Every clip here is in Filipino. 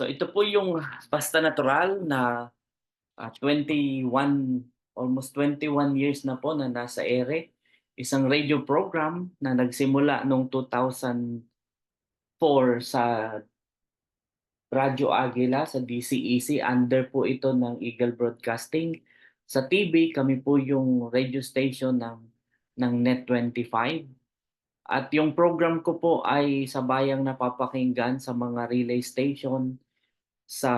So ito po yung Basta Natural na 21, almost 21 years na po na nasa ere. Isang radio program na nagsimula noong 2004 sa Radyo Agila sa DCEC. Under po ito ng Eagle Broadcasting. Sa TV, kami po yung radio station ng Net 25. At yung program ko po ay sabayang napapakinggan sa mga relay station sa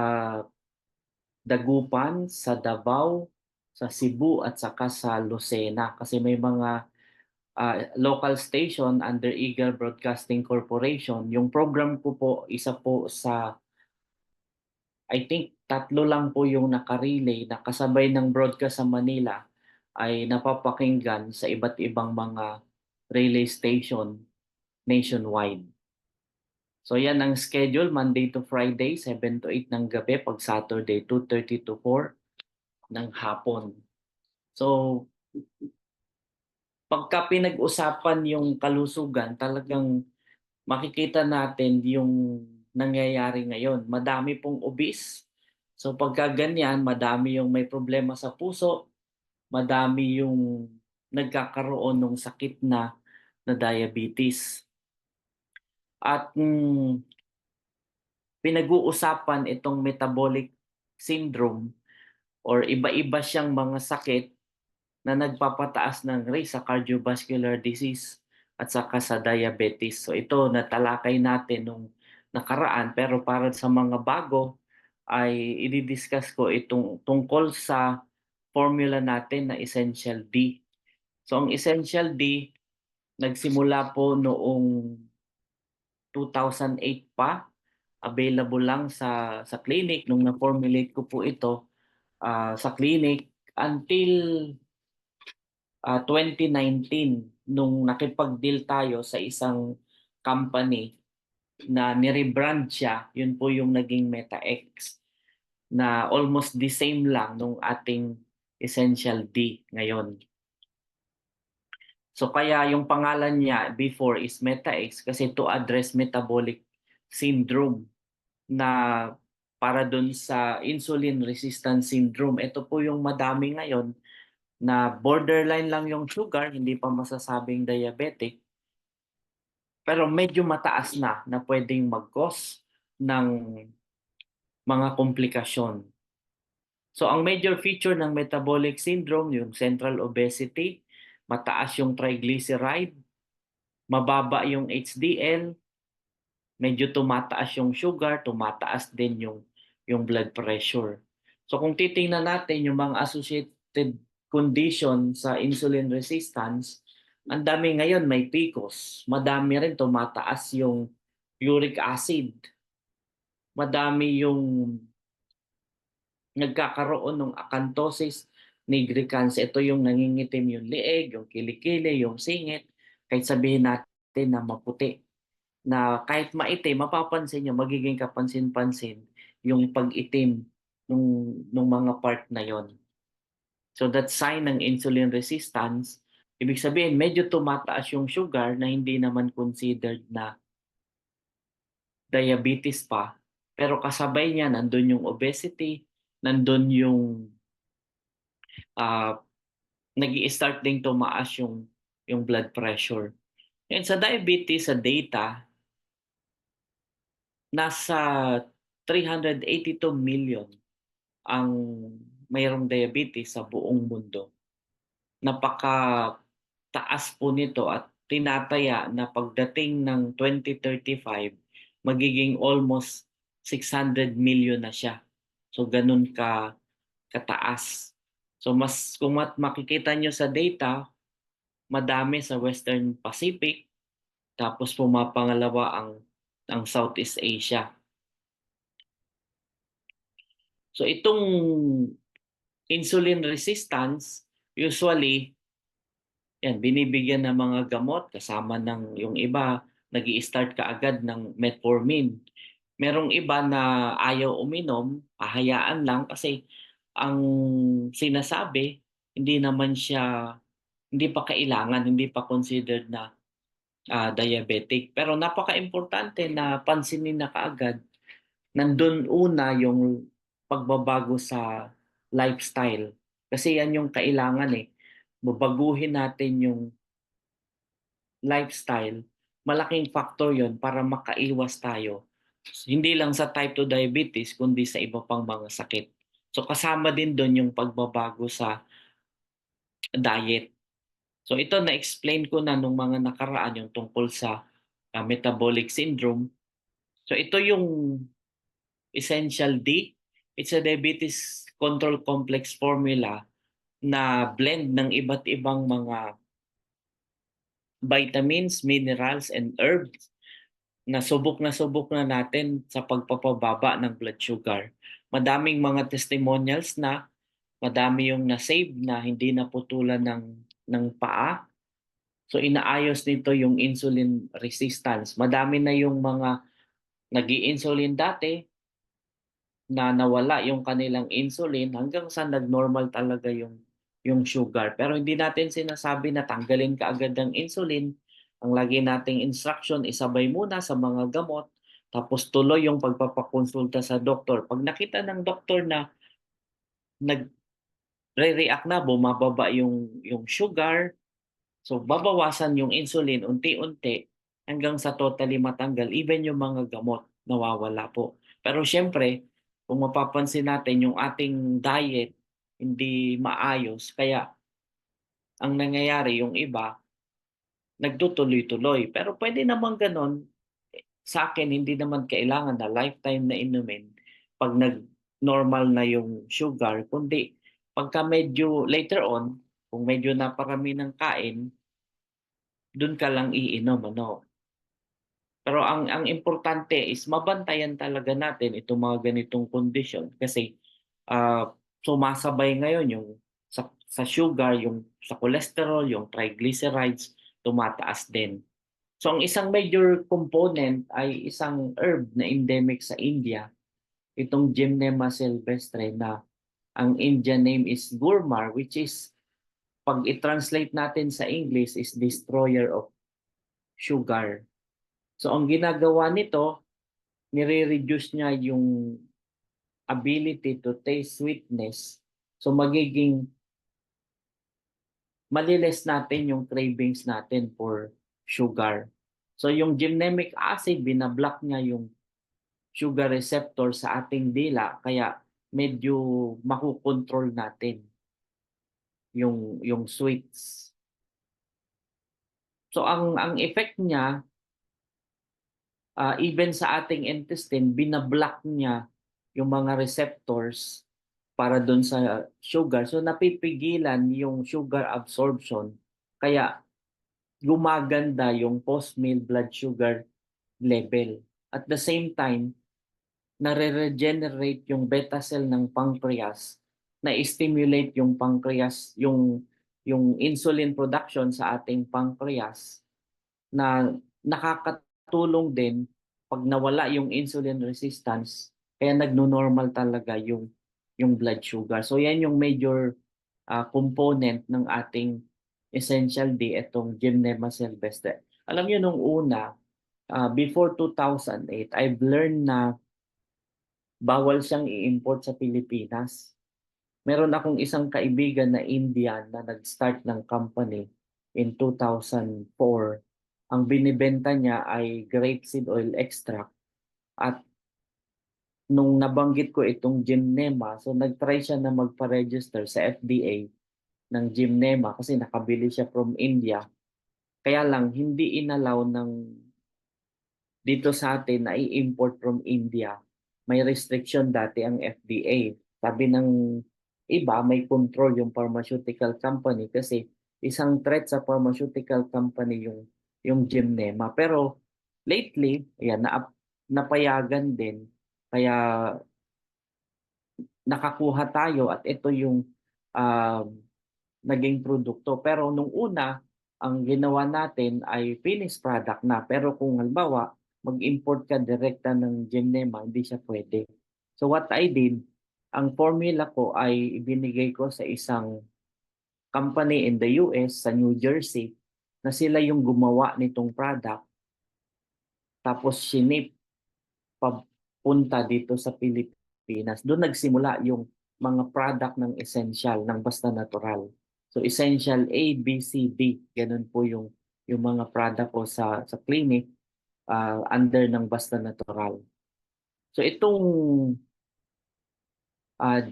Dagupan, sa Davao, sa Cebu at saka sa Lucena kasi may mga local station under Eagle Broadcasting Corporation. Yung program ko po, isa po sa, I think tatlo lang po yung nakarelay na kasabay ng broadcast sa Manila ay napapakinggan sa iba't ibang mga relay station nationwide. So yan ang schedule, Monday to Friday, 7 to 8 ng gabi, pag Saturday, 2:30 to 4 ng hapon. So pagka pinag-usapan yung kalusugan, talagang makikita natin yung nangyayari ngayon. Madami pong obese. So pagka ganyan, madami yung may problema sa puso, madami yung nagkakaroon ng sakit na diabetes. At pinag-uusapan itong metabolic syndrome or iba-iba siyang mga sakit na nagpapataas ng risk sa cardiovascular disease at saka sa diabetes. So ito natalakay natin nung nakaraan, pero para sa mga bago ay i-discuss ko itong tungkol sa formula natin na Essential D. So ang Essential D nagsimula po noong 2008 pa, available lang sa clinic nung na-formulate ko po ito sa clinic until 2019 nung nakipag-deal tayo sa isang company na ni-rebrand siya. Yun po yung naging MetaX na almost the same lang nung ating Essential D ngayon. So kaya yung pangalan niya before is MetaX kasi to address metabolic syndrome na para dun sa insulin resistance syndrome. Ito po yung madami ngayon na borderline lang yung sugar, hindi pa masasabing diabetic, pero medyo mataas na pwedeng mag-cause ng mga komplikasyon. So ang major feature ng metabolic syndrome, yung central obesity, mataas yung triglyceride, mababa yung HDL, medyo tumataas yung sugar, tumataas din yung blood pressure. So kung titingnan natin yung mga associated condition sa insulin resistance, ang dami ngayon may PCOS, madami rin tumataas yung uric acid, madami yung nagkakaroon ng acanthosis nigricans. Ito yung nangingitim yung leeg, yung kilikili, yung singit, kahit sabihin natin na maputi na kahit maitim, mapapansin nyo, magiging kapansin-pansin yung pag-itim nung mga part na yon. So that sign ng insulin resistance, ibig sabihin medyo tumataas yung sugar na hindi naman considered na diabetes pa. Pero kasabay niya, nandun yung obesity, nandun yung uh, nag-i-start ding tumaas yung blood pressure. And sa diabetes, sa data, nasa 382 million ang mayroong diabetes sa buong mundo. Napaka-taas po nito at tinataya na pagdating ng 2035, magiging almost 600 million na siya. So ganun kataas. So kung makikita nyo sa data, madami sa Western Pacific, tapos pumapangalawa ang Southeast Asia. So itong insulin resistance, usually, yan, binibigyan ng mga gamot kasama ng yung iba, nag-i-start kaagad ng metformin. Merong iba na ayaw uminom, hahayaan lang kasi ang sinasabi, hindi naman siya, hindi pa kailangan, hindi pa considered na diabetic. Pero napaka-importante na pansinin na kaagad Nandun una yung pagbabago sa lifestyle. Kasi yan yung kailangan eh. Babaguhin natin yung lifestyle. Malaking factor yon para makaiwas tayo. Hindi lang sa type 2 diabetes, kundi sa iba pang mga sakit. So kasama din doon yung pagbabago sa diet. So ito na-explain ko na nung mga nakaraan yung tungkol sa metabolic syndrome. So ito yung Essential D. It's a diabetes control complex formula na blend ng iba't ibang mga vitamins, minerals, and herbs na subok na natin sa pagpapababa ng blood sugar. Madaming mga testimonials na, madami yung na-save na hindi naputulan ng paa. So inaayos nito yung insulin resistance. Madami na yung mga nag-i-insulin dati na nawala yung kanilang insulin hanggang sa nag-normal talaga yung sugar. Pero hindi natin sinasabi na tanggalin ka agad ng insulin. Ang lagi nating instruction, isabay muna sa mga gamot, tapos tuloy yung pagpapakonsulta sa doktor. Pag nakita ng doktor na nag-react na, bumababa yung sugar, so babawasan yung insulin unti-unti hanggang sa totally matanggal. Even yung mga gamot nawawala po. Pero syempre, kung mapapansin natin yung ating diet hindi maayos, kaya ang nangyayari yung iba nagtutuloy-tuloy. Pero pwede naman ganon. Sa akin, hindi naman kailangan na lifetime na inumin pag nag-normal na yung sugar, kundi pagka medyo later on, kung medyo naparami ng kain, dun ka lang iinom, ano. Pero ang importante is mabantayan talaga natin itong mga ganitong kondisyon kasi ah, sumasabay ngayon yung sa sugar, yung sa cholesterol, yung triglycerides, tumataas din. So ang isang major component ay isang herb na endemic sa India, itong Gymnema sylvestre na ang Indian name is Gurmar, which is pag i-translate natin sa English is destroyer of sugar. So ang ginagawa nito, nire-reduce niya yung ability to taste sweetness. So magiging maliles natin yung cravings natin for sugar. So yung gymnemic acid, binablock niya yung sugar receptor sa ating dila, kaya medyo makukontrol natin yung sweets. So ang effect niya, even sa ating intestine, binablock niya yung mga receptors para doon sa sugar. So napipigilan yung sugar absorption. Kaya gumaganda yung post-meal blood sugar level. At the same time, nare-regenerate yung beta cell ng pancreas, na-stimulate yung pancreas, yung insulin production sa ating pancreas, na nakakatulong din pag nawala yung insulin resistance, kaya nagno-normal talaga yung blood sugar. So yan yung major component ng ating essential D, itong Gymnema sylvestre. Alam niyo nung una, before 2008, I've learned na bawal siyang i-import sa Pilipinas. Meron akong isang kaibigan na Indian na nag-start ng company in 2004. Ang binibenta niya ay grapeseed oil extract, at nung nabanggit ko itong Gymnema, so nag-try siya na magpa-register sa FDA ng Gymnema kasi nakabili siya from India. Kaya lang hindi inalaw ng dito sa atin na i-import from India. May restriction dati ang FDA. Sabi ng iba, may control yung pharmaceutical company kasi isang threat sa pharmaceutical company yung Gymnema. Pero lately, ayan, napayagan din. Kaya nakakuha tayo at ito yung um, naging produkto. Pero nung una, ang ginawa natin ay finished product na. Pero kung halimbawa, mag-import ka direkta ng Gymnema, hindi siya pwede. So what I did, ang formula ko ay ibinigay ko sa isang company in the US, sa New Jersey, na sila yung gumawa nitong product. Tapos sinip, punta dito sa Pilipinas. Doon nagsimula yung mga product ng essential ng Basta Natural. So essential A, B, C, D, ganun po yung mga product ko sa clinic under ng Basta Natural. So itong uh,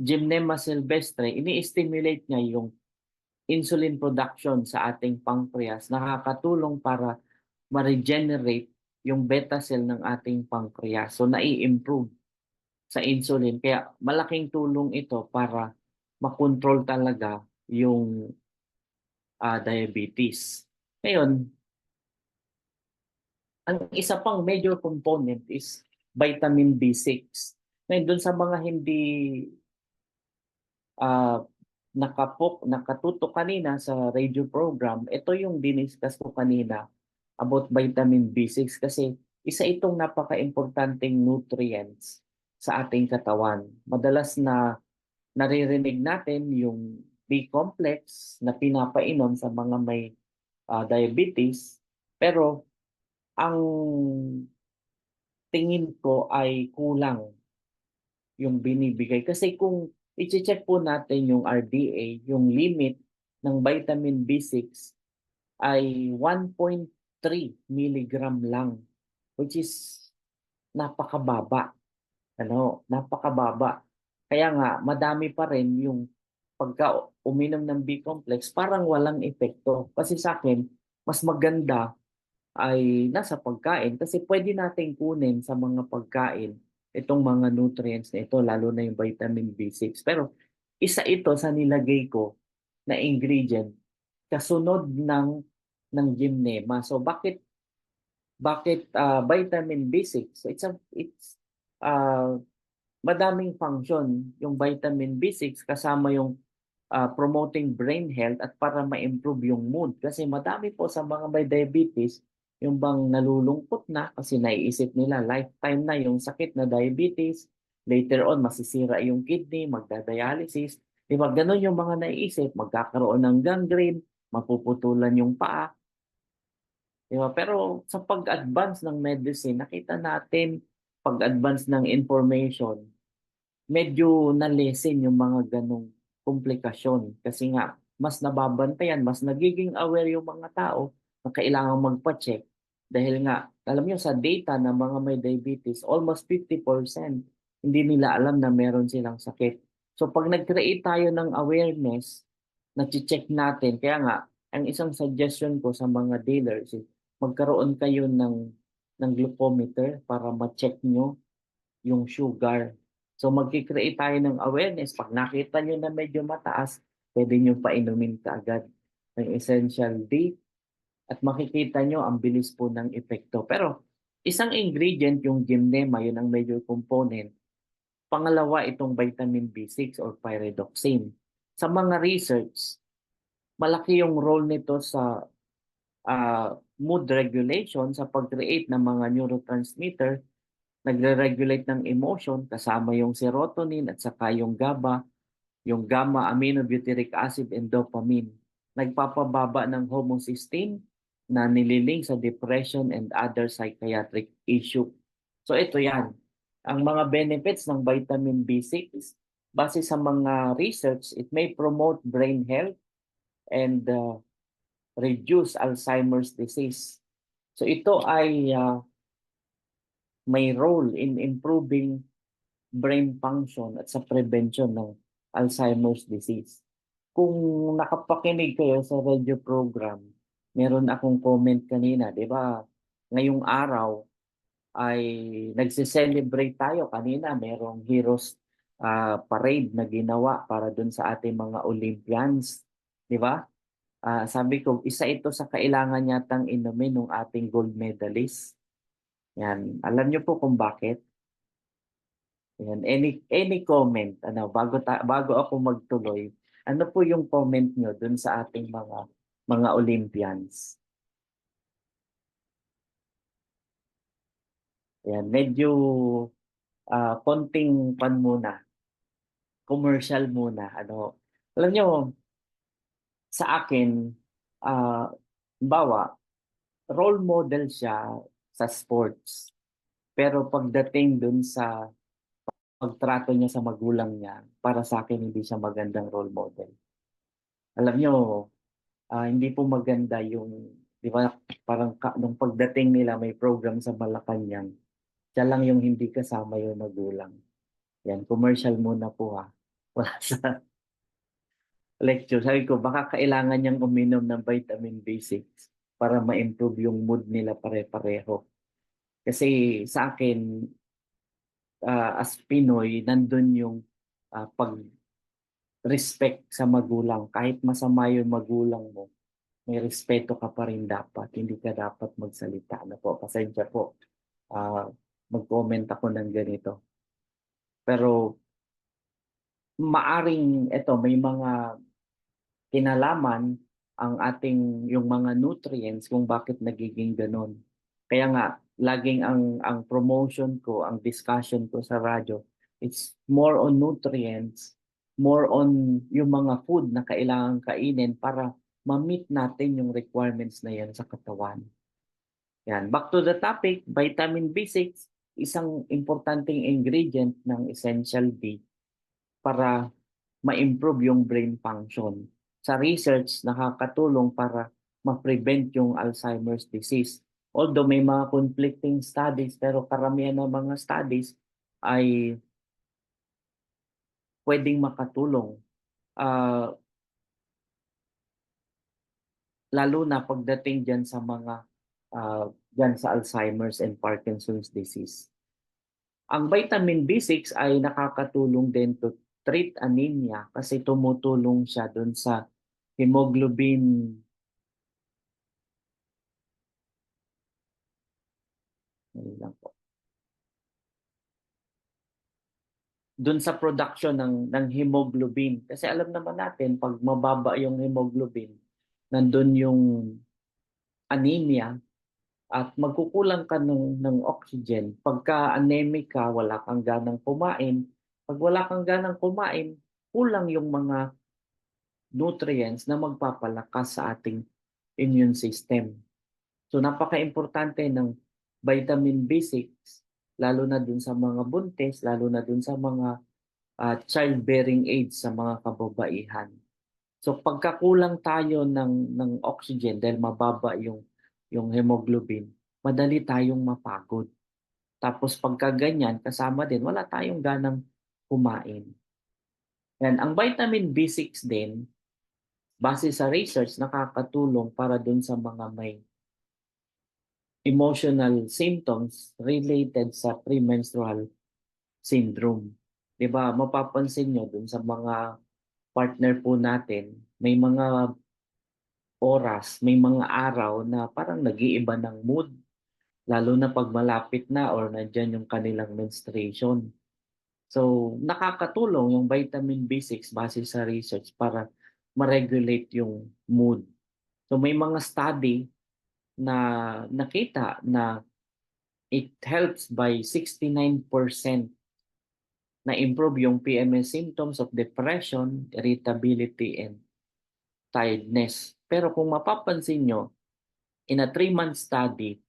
Gymnema sylvestre, ini-stimulate niya yung insulin production sa ating pancreas, nakakatulong para ma-regenerate yung beta cell ng ating pancreas. So nai-improve sa insulin. Kaya malaking tulong ito para makontrol talaga yung diabetes. Ngayon, ang isa pang major component is vitamin B6. Ngayon, dun sa mga hindi uh, nakatutok kanina sa radio program, ito yung diniscuss ko kanina about vitamin B6 kasi isa itong napaka-importanting nutrients sa ating katawan. Madalas na naririnig natin yung B-complex na pinapainom sa mga may diabetes, pero ang tingin ko ay kulang yung binibigay. Kasi kung i-check po natin yung RDA, yung limit ng vitamin B6 ay 1.3 milligram lang, which is napakababa. Napakababa. Kaya nga, madami pa rin yung pagka uminom ng B-complex, parang walang epekto. Kasi sa akin, mas maganda ay nasa pagkain kasi pwede nating kunin sa mga pagkain itong mga nutrients na ito, lalo na yung vitamin B6. Pero isa ito sa nilagay ko na ingredient kasunod ng gymnema. So bakit vitamin B6? So it's uh, madaming function yung vitamin B6 kasama yung promoting brain health at para ma-improve yung mood. Kasi madami po sa mga may diabetes, yung bang nalulungkot na kasi naiisip nila lifetime na yung sakit na diabetes. Later on, masisira yung kidney, magdadialysis. Di ba? Ganun yung mga naiisip. Magkakaroon ng gangrene, mapuputulan yung paa. Di ba? Pero sa pag-advance ng medicine, nakita natin pag-advance ng information, medyo na-lessen yung mga ganong komplikasyon. Kasi nga, mas nababantayan, mas nagiging aware yung mga tao na kailangan magpa-check. Dahil nga, alam nyo sa data ng mga may diabetes, almost 50% hindi nila alam na meron silang sakit. So pag nag-create tayo ng awareness, na-check natin, kaya nga, ang isang suggestion ko sa mga dealers, magkaroon kayo ng glucometer para ma-check nyo yung sugar. So magkikreate tayo ng awareness. Pag nakita nyo na medyo mataas, pwede nyo painumin kaagad ng Essential D at makikita nyo ang bilis po ng epekto. Pero isang ingredient yung gymnema, yun ang major component. Pangalawa, itong vitamin B6 or pyridoxine. Sa mga research, malaki yung role nito sa mood regulation, sa pag-create ng mga neurotransmitter, nagre-regulate ng emotion kasama yung serotonin at saka yung GABA, yung gamma aminobutyric acid and dopamine. Nagpapababa ng homocysteine na nililink sa depression and other psychiatric issue. So ito yan. Ang mga benefits ng vitamin B6, base sa mga research, it may promote brain health and reduce Alzheimer's disease. So ito ay may role in improving brain function at sa prevention ng Alzheimer's disease. Kung nakapakinig kayo sa radio program, meron akong comment kanina, di ba? Ngayong araw ay nagse-celebrate tayo. Kanina merong Heroes Parade na ginawa para dun sa ating mga Olympians. Di ba? Sabi ko, isa ito sa kailangan yatang inumin ng ating gold medalist. Yan. Alam niyo po kung bakit? Yan. Any comment, bago ako magtuloy, ano po yung comment nyo dun sa ating mga Olympians? Yan, medyo konting pan muna, commercial muna. Alam nyo, sa akin, bawa, role model siya sa sports. Pero pagdating dun sa pagtrato niya sa magulang niya, para sa akin hindi siya magandang role model. Alam niyo, hindi po maganda yung, 'di ba, parang nung pagdating nila may program sa Malacanang, siya lang yung hindi kasama yung magulang. Yan, commercial muna po ha. Wala sa lecture. Sabi ko, baka kailangan niyang uminom ng vitamin B6 para ma-improve yung mood nila pare-pareho. Kasi sa akin, as Pinoy, nandun yung pag-respect sa magulang. Kahit masama yung magulang mo, may respeto ka pa rin dapat. Hindi ka dapat magsalita. Ano po, pasensya po. Ah, mag-comment ako ng ganito. Pero maaring eto may mga kinalaman ang ating yung mga nutrients kung bakit nagiging gano'n. Kaya nga laging ang promotion ko, ang discussion ko sa radyo, it's more on nutrients, more on yung mga food na kailangang kainin para ma-meet natin yung requirements na yan sa katawan. Yan, back to the topic, vitamin B6, isang importanteng ingredient ng essential D para ma-improve yung brain function. Sa research, nakakatulong para ma-prevent yung Alzheimer's disease. Although may mga conflicting studies, pero karamihan ng mga studies ay pwedeng makatulong. Ah, lalo na pagdating dyan sa mga dyan sa Alzheimer's and Parkinson's disease. Ang vitamin B6 ay nakakatulong din to treat anemia kasi tumutulong siya dun sa hemoglobin. Ayun lang po. Dun sa production ng hemoglobin. Kasi alam naman natin, pag mababa yung hemoglobin, nandun yung anemia at magkukulang ka ng oxygen. Pagka anemic ka, wala kang ganang kumain. Pag wala kang ganang kumain, kulang yung mga nutrients na magpapalakas sa ating immune system. So napaka-importante ng vitamin B6, lalo na dun sa mga buntis, lalo na dun sa mga childbearing age sa mga kababaihan. So pagkakulang tayo ng oxygen dahil mababa yung hemoglobin, madali tayong mapagod. Tapos pagka ganyan, kasama din, wala tayong ganang kumain. Yan, ang vitamin B6 din, base sa research, nakakatulong para dun sa mga may emotional symptoms related sa premenstrual syndrome. 'Di ba? Mapapansin nyo dun sa mga partner po natin, may mga oras, may mga araw na parang nag-iiba ng mood, lalo na pag malapit na or nandiyan yung kanilang menstruation. So, nakakatulong yung vitamin B6 base sa research para ma-regulate yung mood. So, may mga study na nakita na it helps by 69% na improve yung PMS symptoms of depression, irritability, and tiredness. Pero kung mapapansin nyo, in a 3-month study,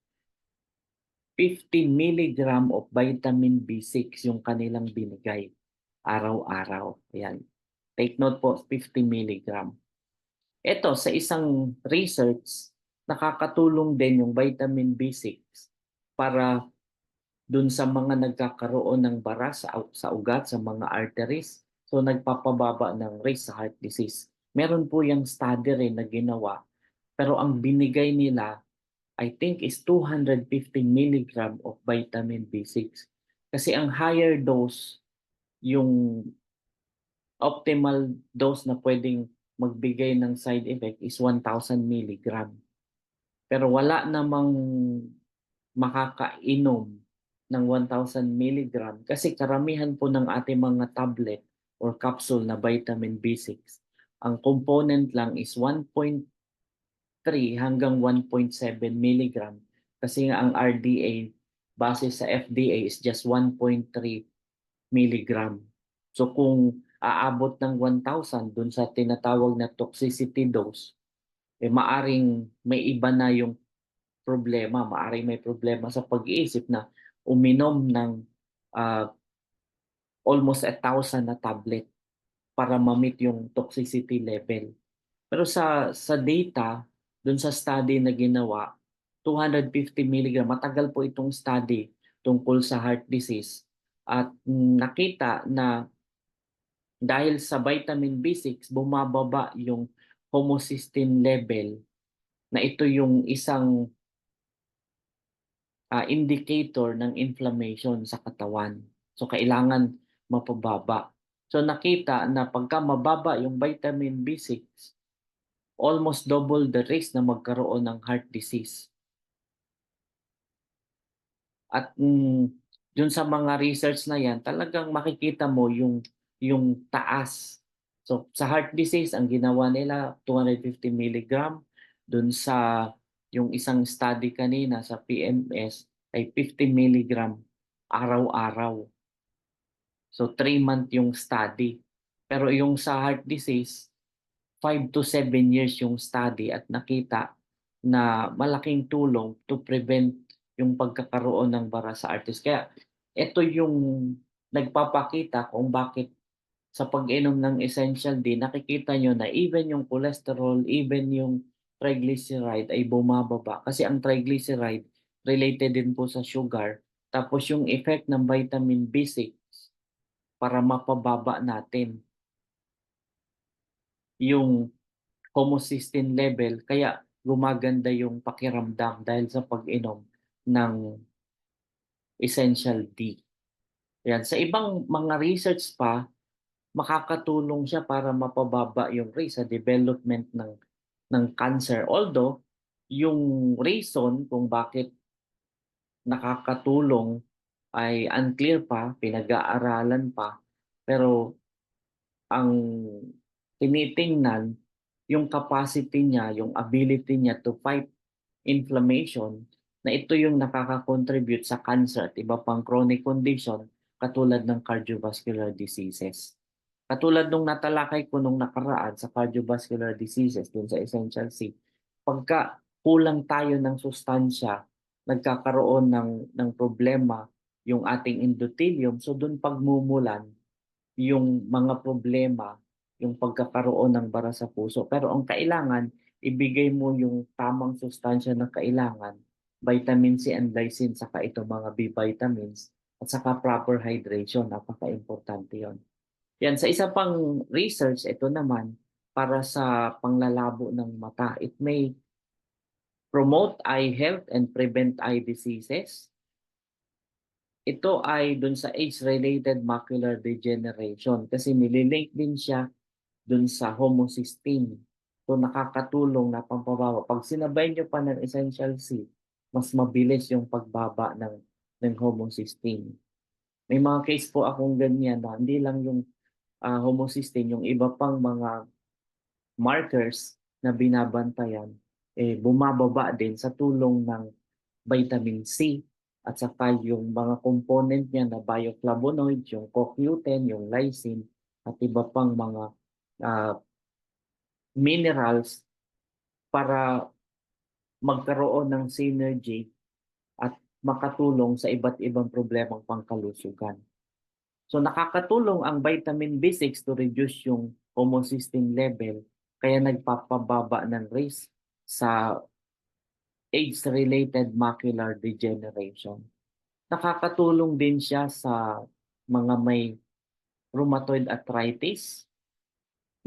50 milligram of vitamin B6 yung kanilang binigay araw-araw. Ayan. Take note po, 50 milligram. Ito, sa isang research, nakakatulong din yung vitamin B6 para dun sa mga nagkakaroon ng bara sa ugat, sa mga arteries. So nagpapababa ng risk sa heart disease. Meron po yung study rin na ginawa, pero ang binigay nila I think is 250 milligram of vitamin B6. Kasi ang higher dose, yung optimal dose na pwedeng magbigay ng side effect is 1,000 milligram. Pero wala namang makakainom ng 1,000 milligram kasi karamihan po ng ating mga tablet or capsule na vitamin B6, ang component lang is 1.3 hanggang 1.7 milligram kasi nga ang RDA base sa FDA is just 1.3 milligram. So kung aabot ng 1,000 dun sa tinatawag na toxicity dose, maaring may iba na yung problema, maaring may problema sa pag-iisip na uminom ng ah, almost 1,000 na tablet para ma-meet yung toxicity level. Pero sa data, dun sa study na ginawa, 250 milligram, matagal po itong study tungkol sa heart disease. At nakita na dahil sa vitamin B6, bumababa yung homocysteine level na ito yung isang indicator ng inflammation sa katawan. So kailangan mapababa. So nakita na pagka mababa yung vitamin B6, almost double the risk na magkaroon ng heart disease. At dun sa mga research na yan, talagang makikita mo yung taas. So sa heart disease, ang ginawa nila 250 milligram. Dun sa yung isang study kanina sa PMS ay 50 milligram araw-araw. So 3 month yung study. Pero yung sa heart disease, 5 to 7 years yung study at nakita na malaking tulong to prevent yung pagkakaroon ng bara sa artist. Kaya ito yung nagpapakita kung bakit sa pag-inom ng Essential D, nakikita nyo na even yung cholesterol, even yung triglyceride ay bumababa. Kasi ang triglyceride related din po sa sugar. Tapos yung effect ng vitamin B6 para mapababa natin yung homocysteine level kaya gumaganda yung pakiramdam dahil sa pag-inom ng Essential D. Yan. Sa ibang mga research pa, makakatulong siya para mapababa yung risk sa development ng cancer. Although, yung reason kung bakit nakakatulong ay unclear pa, pinag-aaralan pa, pero ang tinitingnan yung capacity niya, yung ability niya to fight inflammation, na ito yung nakaka-contribute sa cancer at iba pang chronic condition katulad ng cardiovascular diseases. Katulad nung natalakay ko nung nakaraan sa cardiovascular diseases dun sa Essential C, pagka kulang tayo ng sustansya, nagkakaroon ng problema yung ating endothelium, so dun pagmumulan yung mga problema, yung pagkakaroon ng bara sa puso. Pero ang kailangan, ibigay mo yung tamang sustansya na kailangan, vitamin C and lysine, saka ito mga B vitamins, at saka proper hydration, napaka-importante yon. Yan, sa isa pang research, ito naman, para sa panglalabo ng mata, it may promote eye health and prevent eye diseases. Ito ay dun sa age-related macular degeneration kasi nililink din siya dun sa homocysteine. So nakakatulong na pampababa. Pag sinabay nyo pa ng Essential C, mas mabilis yung pagbaba ng homocysteine. May mga case po akong ganyan na hindi lang yung homocysteine, yung iba pang mga markers na binabantayan, bumababa din sa tulong ng vitamin C at saka yung mga component niya na bioflavonoid, yung CoQ10, yung lysine, at iba pang mga ah, minerals para magkaroon ng synergy at makatulong sa iba't ibang problemang pangkalusugan. So nakakatulong ang vitamin B6 to reduce yung homocysteine level kaya nagpapababa ng risk sa age-related macular degeneration. Nakakatulong din siya sa mga may rheumatoid arthritis.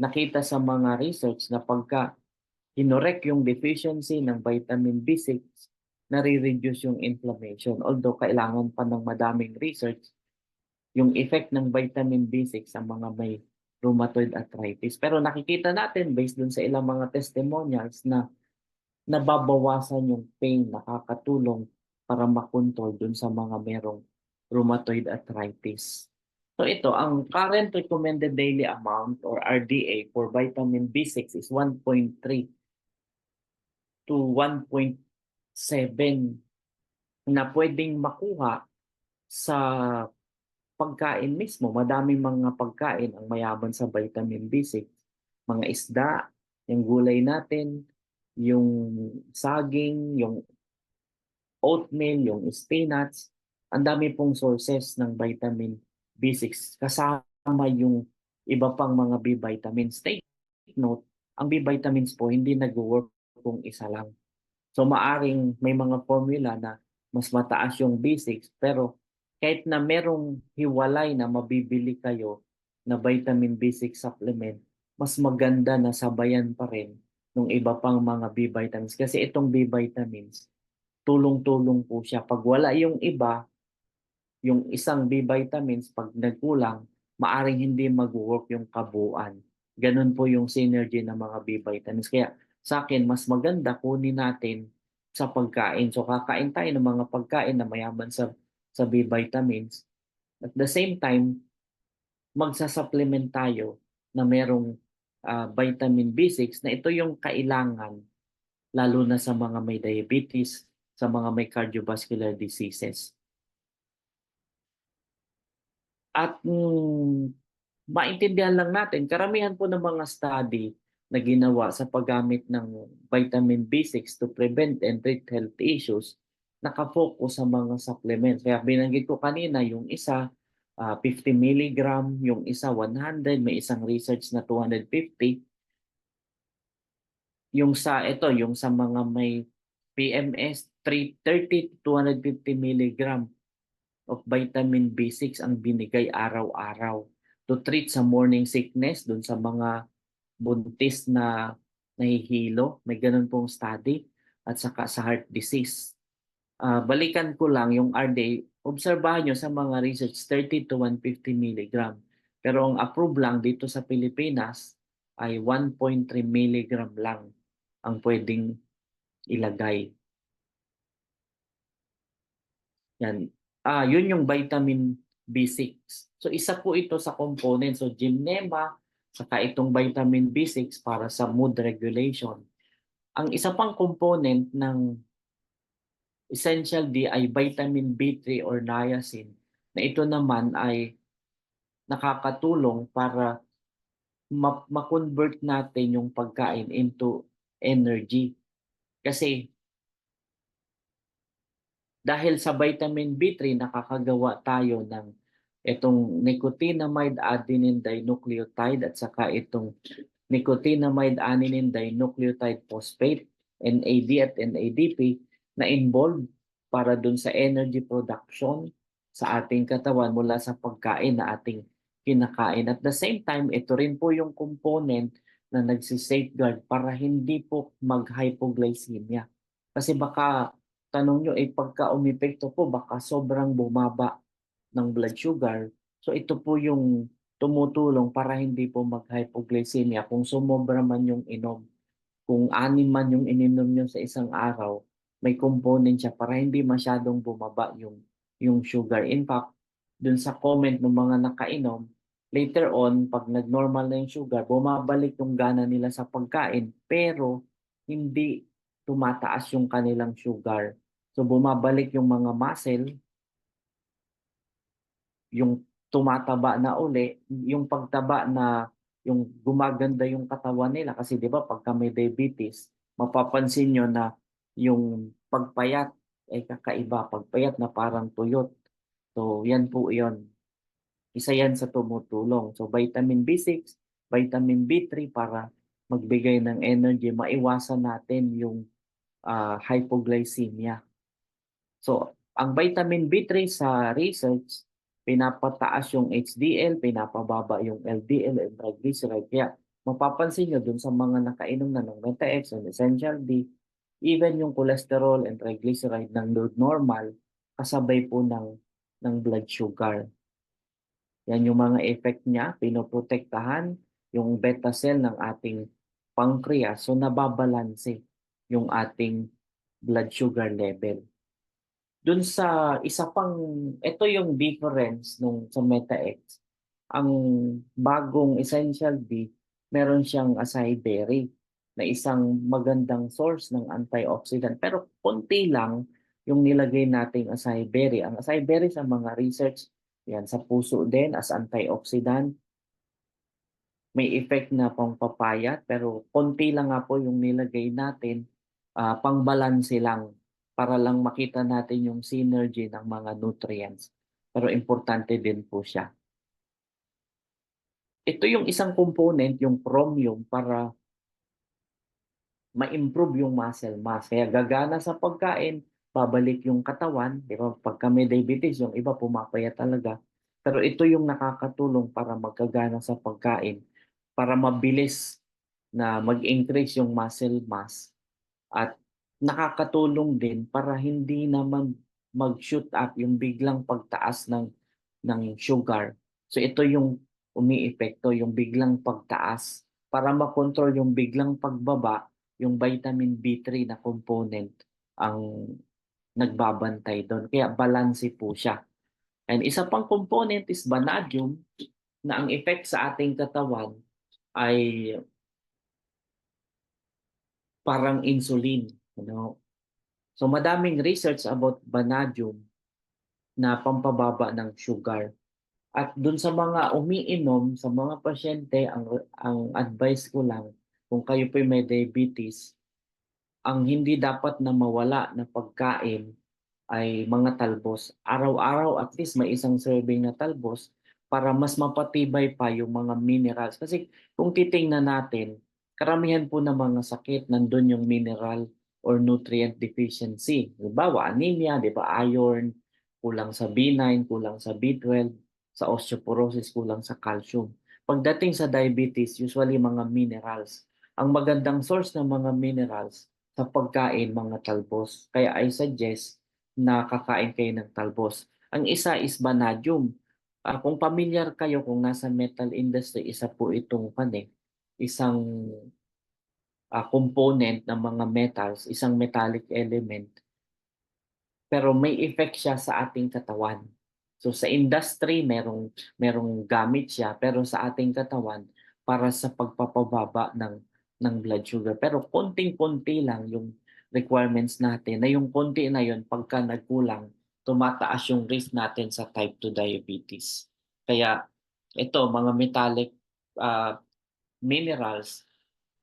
Nakita sa mga research na pagka hinorek yung deficiency ng vitamin B6, nare-reduce yung inflammation. Although kailangan pa ng madaming research yung effect ng vitamin B6 sa mga may rheumatoid arthritis. Pero nakikita natin based dun sa ilang mga testimonials na nababawasan yung pain, nakakatulong para makontrol dun sa mga merong rheumatoid arthritis. So ito, ang current recommended daily amount or RDA for vitamin B6 is 1.3 to 1.7 na pwedeng makuha sa pagkain mismo. Madaming mga pagkain ang mayaman sa vitamin B6. Mga isda, yung gulay natin, yung saging, yung oatmeal, yung spinach, ang dami pong sources ng vitamin B6 kasama yung iba pang mga B vitamins. Take note, ang B vitamins po hindi nag-work kung isa lang. So maaring may mga formula na mas mataas yung B6 pero kahit na merong hiwalay na mabibili kayo na vitamin B6 supplement, mas maganda na sabayan pa rin ng iba pang mga B vitamins. Kasi itong B vitamins, tulong-tulong po siya. Pag wala yung iba, yung isang B vitamins, pag nagkulang, maaring hindi mag-work yung kabuuan. Ganun po yung synergy ng mga B vitamins. Kaya sa akin, mas maganda kunin natin sa pagkain. So kakain tayo ng mga pagkain na mayaman sa B vitamins. At the same time, magsa-supplement tayo na merong vitamin B6 na ito yung kailangan lalo na sa mga may diabetes, sa mga may cardiovascular diseases. At maintindihan lang natin, karamihan po ng mga study na ginawa sa paggamit ng vitamin B6 to prevent and treat health issues, nakafocus sa mga supplements. Kaya binanggit ko kanina, yung isa 50 milligram, yung isa 100, may isang research na 250. Yung sa mga may PMS, 330 to 250 milligram of vitamin B6 ang binigay araw-araw to treat sa morning sickness dun sa mga buntis na nahihilo. May ganun pong study at saka sa heart disease. Balikan ko lang yung RDA, obserbahan nyo sa mga research 30 to 150 milligram. Pero ang approved lang dito sa Pilipinas ay 1.3 milligram lang ang pwedeng ilagay. Yan. Yun yung vitamin B6. So isa po ito sa component. So gymnema, saka itong vitamin B6 para sa mood regulation. Ang isa pang component ng essential D ay vitamin B3 or niacin na ito naman ay nakakatulong para ma-convert natin yung pagkain into energy. Kasi dahil sa vitamin B3, nakakagawa tayo ng itong nicotinamide adenine dinucleotide at saka itong nicotinamide adenine dinucleotide phosphate, NAD at NADP, na involved para dun sa energy production sa ating katawan mula sa pagkain na ating kinakain. At the same time, ito rin po yung component na nagsisafeguard para hindi po mag-hypoglycemia. Kasi baka tanong nyo, pagka umepekto po, baka sobrang bumaba ng blood sugar. So ito po yung tumutulong para hindi po mag-hypoglycemia kung sumobra man yung inom. Kung 6 man yung ininom nyo sa isang araw, may component siya para hindi masyadong bumaba yung sugar. In fact, dun sa comment ng mga nakainom, later on, pag nag-normal na yung sugar, bumabalik yung gana nila sa pagkain, pero hindi tumataas yung kanilang sugar. So bumabalik yung mga muscle, yung tumataba na uli, yung pagtaba na yung gumaganda yung katawan nila kasi 'di ba pagka may diabetes, mapapansin nyo na yung pagpayat ay kakaiba, pagpayat na parang tuyot. So yan po 'yon. Isa yan sa tumutulong. So vitamin B6, vitamin B3 para magbigay ng energy, maiwasan natin yung hypoglycemia. So, ang vitamin B3 sa research, pinapataas yung HDL, pinapababa yung LDL and triglyceride. Kaya mapapansin nyo dun sa mga nakainom na ng Meta-X and Essential D, even yung cholesterol and triglyceride ng normal, kasabay po ng blood sugar. Yan yung mga effect niya, pinoprotektahan yung beta cell ng ating pancreas. So nababalanse yung ating blood sugar level. Dun sa isa pang, ito yung difference nung sa Meta-X. Ang bagong Essential D, meron siyang acai berry na isang magandang source ng antioxidant. Pero konti lang yung nilagay nating acai berry. Ang acai berry sa mga research, yan, sa puso din as antioxidant. May effect na pangpapayat pero konti lang nga po yung nilagay natin, pangbalanse lang para lang makita natin yung synergy ng mga nutrients. Pero importante din po siya. Ito yung isang component, yung chromium, para ma-improve yung muscle mass. Kaya gagana sa pagkain, babalik yung katawan, di ba? Pagka may diabetes, yung iba pumapayat talaga. Pero ito yung nakakatulong para magkagana sa pagkain, para mabilis na mag-increase yung muscle mass at nakakatulong din para hindi naman mag-shoot up yung biglang pagtaas ng sugar. So ito yung umiepekto, yung biglang pagtaas para makontrol yung biglang pagbaba, yung vitamin B3 na component ang nagbabantay doon. Kaya balanse po siya. And isa pang component is vanadium na ang effect sa ating katawan ay parang insulin. So madaming research about vanadium na pampababa ng sugar. At dun sa mga umiinom, sa mga pasyente, ang advice ko lang, kung kayo po may diabetes, ang hindi dapat na mawala na pagkain ay mga talbos. Araw-araw at least may isang serving na talbos para mas mapatibay pa yung mga minerals. Kasi kung titingnan natin, karamihan po ng mga sakit, nandun yung mineral or nutrient deficiency. Halimbawa, anemia, di ba, iron, kulang sa B9, kulang sa B12, sa osteoporosis, kulang sa calcium. Pagdating sa diabetes, usually mga minerals. Ang magandang source ng mga minerals sa pagkain, mga talbos. Kaya I suggest na kakain kayo ng talbos. Ang isa is vanadium. Kung familiar kayo, kung nasa metal industry, isa po itong isang component ng mga metals, isang metallic element, pero may effect siya sa ating katawan. So sa industry, merong gamit siya, pero sa ating katawan, para sa pagpapababa ng blood sugar. Pero konting-konti lang yung requirements natin, na yung konti na yun, pagka nagkulang, tumataas yung risk natin sa type 2 diabetes. Kaya ito, mga metallic uh, minerals,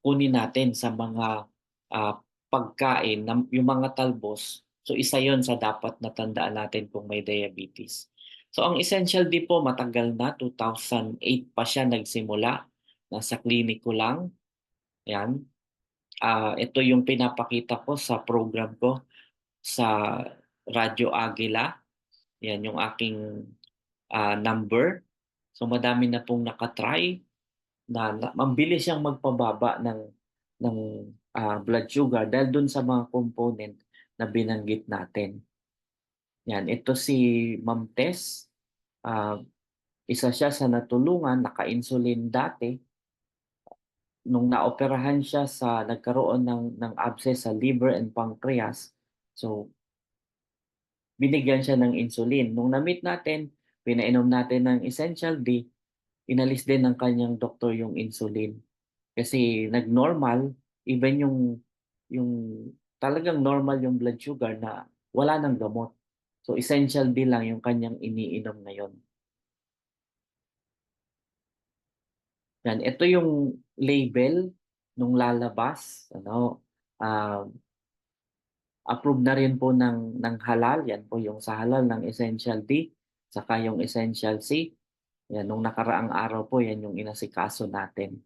kunin natin sa mga ah, pagkain, yung mga talbos. So isa yon sa dapat natandaan natin kung may diabetes. So ang Essential D po, matagal na, 2008 pa siya nagsimula. Nasa kliniko lang. Yan. Ito yung pinapakita ko sa program ko sa Radyo Agila. Yan yung aking number. So madami na pong nakatry na mabilis siyang magpababa ng blood sugar dahil dun sa mga component na binanggit natin. Yan, ito si Ma'am Tess. Ah, Isa siya sa natulungan, naka-insulin dati. Nung naoperahan siya nagkaroon ng abscess sa liver and pancreas. So, binigyan siya ng insulin. Nung na-meet natin, pinainom natin ng Essential D, inalis din ng kanyang doktor yung insulin. Kasi nag-normal, even yung talagang normal yung blood sugar na wala ng gamot. So Essential D lang yung kanyang iniinom ngayon. Yan, ito yung label nung lalabas, uh, approved na rin po ng halal. Yan po yung sa halal ng Essential D, saka yung Essential C. Yan, nung nakaraang araw po, yan yung inasikaso natin.